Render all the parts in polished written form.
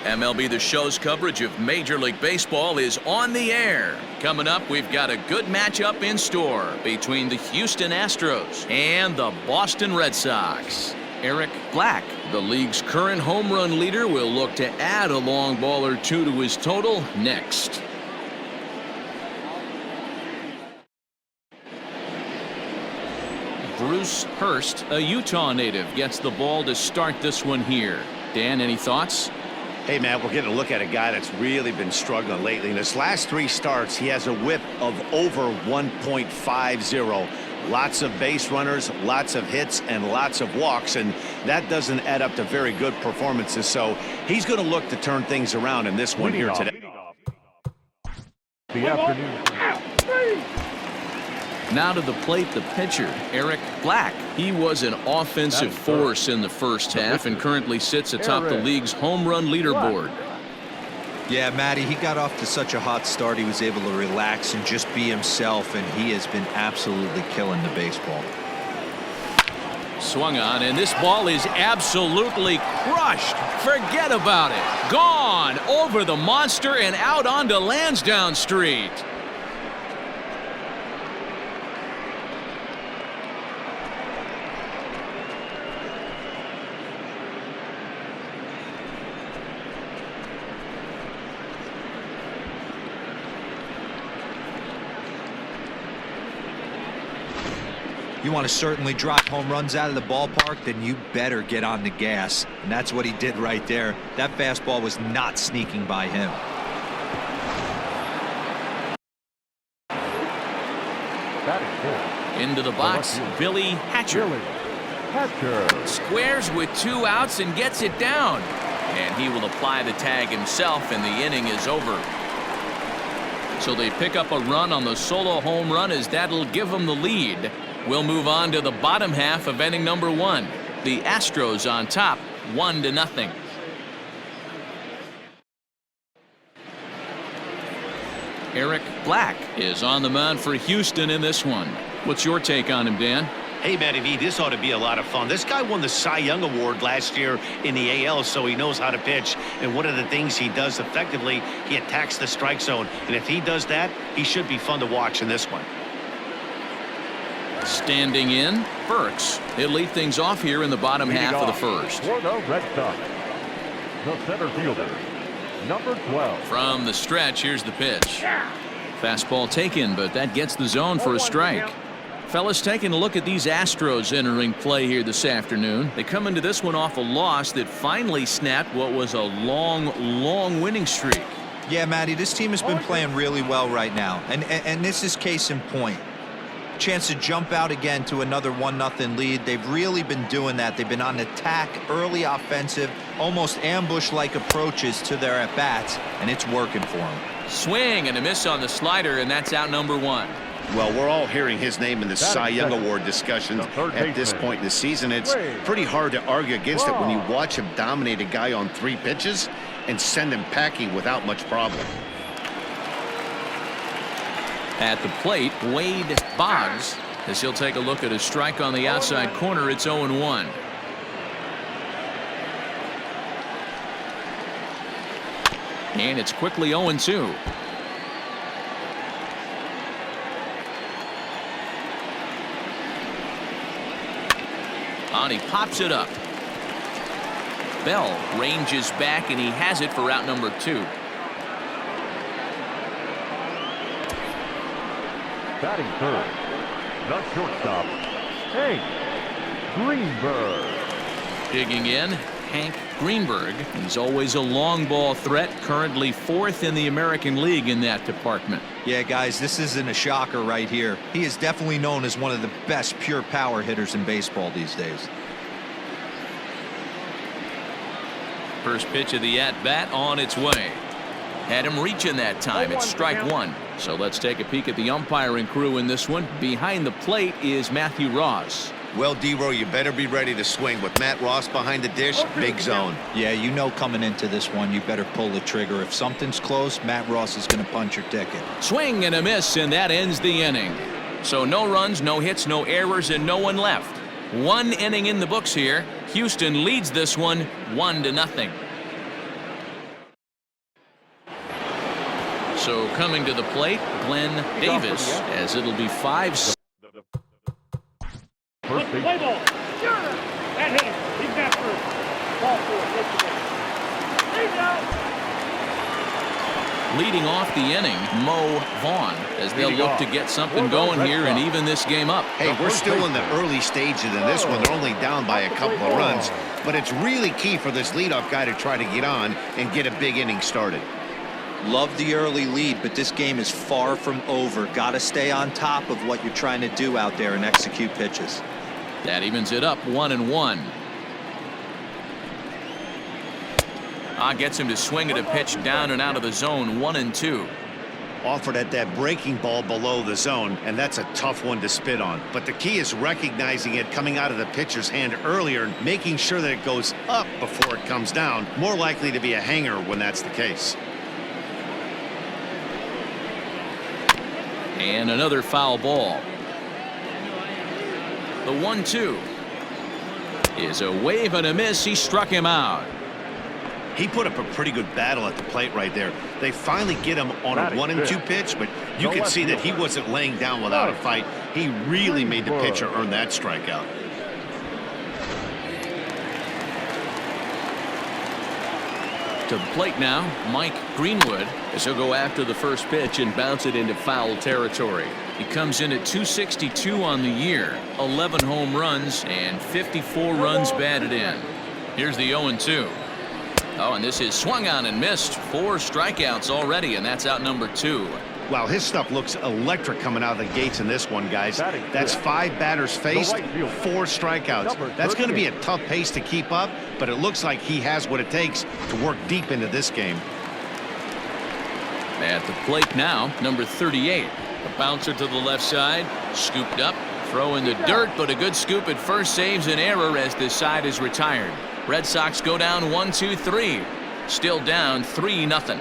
MLB The Show's coverage of Major League Baseball is on the air. Coming up, we've got a good matchup in store between the Houston Astros and the Boston Red Sox. Eric Black, the league's current home run leader, will look to add a long ball or two to his total next. Bruce Hurst, a Utah native, gets the ball to start this one here. Dan, any thoughts? Hey, Matt, we're getting a look at a guy that's really been struggling lately. In his last 3 starts, he has a whip of over 1.50. Lots of base runners, lots of hits, and lots of walks, and that doesn't add up to very good performances. So he's going to look to turn things around in this one here today. The afternoon. Now to the plate, the pitcher, Eric Black. He was an offensive force in the first half and currently sits atop the league's home run leaderboard. Yeah, Matty, he got off to such a hot start. He was able to relax and just be himself, and he has been absolutely killing the baseball. Swung on, and this ball is absolutely crushed. Forget about it. Gone over the monster and out onto Lansdowne Street. You want to certainly drive home runs out of the ballpark, then you better get on the gas. And that's what he did right there. That fastball was not sneaking by him. Into the box, Billy Hatcher. Squares with 2 outs and gets it down. And he will apply the tag himself, and the inning is over. So they pick up a run on the solo home run, as that'll give them the lead. We'll move on to the bottom half of inning number 1. The Astros on top, 1-0. Eric Black is on the mound for Houston in this one. What's your take on him, Dan? Hey, Matty V, this ought to be a lot of fun. This guy won the Cy Young Award last year in the AL, so he knows how to pitch. And one of the things he does effectively, he attacks the strike zone. And if he does that, he should be fun to watch in this one. Standing in, Burks. He'll lead things off here in the bottom half of the first. For the Red Sox, the center fielder, number 12. From the stretch, here's the pitch. Fastball taken, but that gets the zone for a strike. Fellas, taking a look at these Astros entering play here this afternoon. They come into this one off a loss that finally snapped what was a long winning streak. Yeah, Matty, this team has been playing really well right now. And this is case in point. Chance to jump out again to another 1-0 lead. They've really been doing that. They've been on attack, early offensive, almost ambush-like approaches to their at-bats, and it's working for them. Swing and a miss on the slider, and that's out number 1. Well, we're all hearing his name in the Cy Young Award discussions at this point in the season. It's pretty hard to argue against it when you watch him dominate a guy on 3 pitches and send him packing without much problem. At the plate, Wade Boggs, as he'll take a look at a strike on the outside corner. It's 0-1. And it's quickly 0-2. And he pops it up. Bell ranges back, and he has it for out number 2. Batting third, the shortstop, Hank Greenberg. Digging in, Hank Greenberg. He's always a long ball threat, currently 4th in the American League in that department. Yeah, guys, this isn't a shocker right here. He is definitely known as one of the best pure power hitters in baseball these days. First pitch of the at-bat on its way. Had him reaching that time. It's strike 1. So let's take a peek at the umpiring crew in this one. Behind the plate is Matthew Ross. Well, D-Row, you better be ready to swing. With Matt Ross behind the dish, big zone. Yeah, you know coming into this one, you better pull the trigger. If something's close, Matt Ross is going to punch your ticket. Swing and a miss, and that ends the inning. So no runs, no hits, no errors, and no one left. 1 inning in the books here. Houston leads this one 1-0. So coming to the plate, Glenn Davis, as it'll be 5. First base. Play ball. That hit him. He's got through. Ball 4. He's out. Leading off the inning, Mo Vaughn, as they'll look to get something going here and even this game up. Hey, we're still in the early stages of this one. They're only down by a couple of runs, but it's really key for this leadoff guy to try to get on and get a big inning started. Love the early lead, but this game is far from over. Got to stay on top of what you're trying to do out there and execute pitches. That evens it up 1-1. Gets him to swing at a pitch down and out of the zone, 1-2. Offered at that breaking ball below the zone, and that's a tough one to spit on. But the key is recognizing it coming out of the pitcher's hand earlier and making sure that it goes up before it comes down. More likely to be a hanger when that's the case. And another foul ball. The 1-2 is a wave and a miss. He struck him out. He put up a pretty good battle at the plate right there. They finally get him on a 1-2 pitch, but you could see that he wasn't laying down without a fight. He really made the pitcher earn that strikeout. To the plate now, Mike Greenwood, as he'll go after the first pitch and bounce it into foul territory. He comes in at .262 on the year, 11 home runs and 54 runs batted in. Here's the 0-2. Oh, and this is swung on and missed. 4 strikeouts already, and that's out number 2. Wow, his stuff looks electric coming out of the gates in this one, guys. That's 5 batters faced, 4 strikeouts. That's going to be a tough pace to keep up, but it looks like he has what it takes to work deep into this game. At the plate now, number 38. A bouncer to the left side, scooped up, throw in the dirt, but a good scoop at first saves an error as this side is retired. Red Sox go down 1-2-3. Still down 3-0.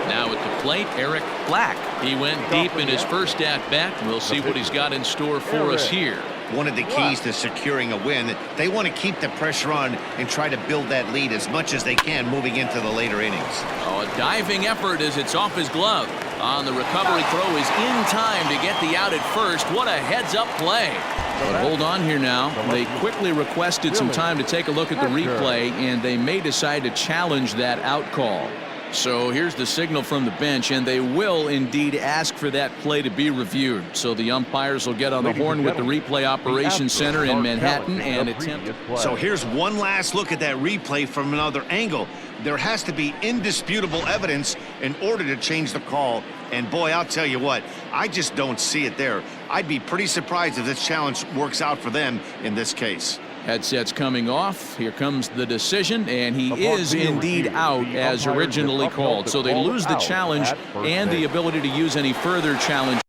Now at the plate, Eric Black. He went deep in his first at-bat. We'll see what he's got in store for us here. One of the keys to securing a win, they want to keep the pressure on and try to build that lead as much as they can moving into the later innings. Oh, a diving effort as it's off his glove. On the recovery throw is in time to get the out at first. What a heads-up play. But hold on here now. They quickly requested some time to take a look at the replay, and they may decide to challenge that out call. So here's the signal from the bench, and they will indeed ask for that play to be reviewed. So the umpires will get on the horn with the replay operations center in Manhattan and attempt. So here's one last look at that replay from another angle. There has to be indisputable evidence in order to change the call. And boy, I'll tell you what, I just don't see it there. I'd be pretty surprised if this challenge works out for them in this case. Headsets coming off. Here comes the decision, and he is indeed out as originally called. So they lose the challenge and the ability to use any further challenge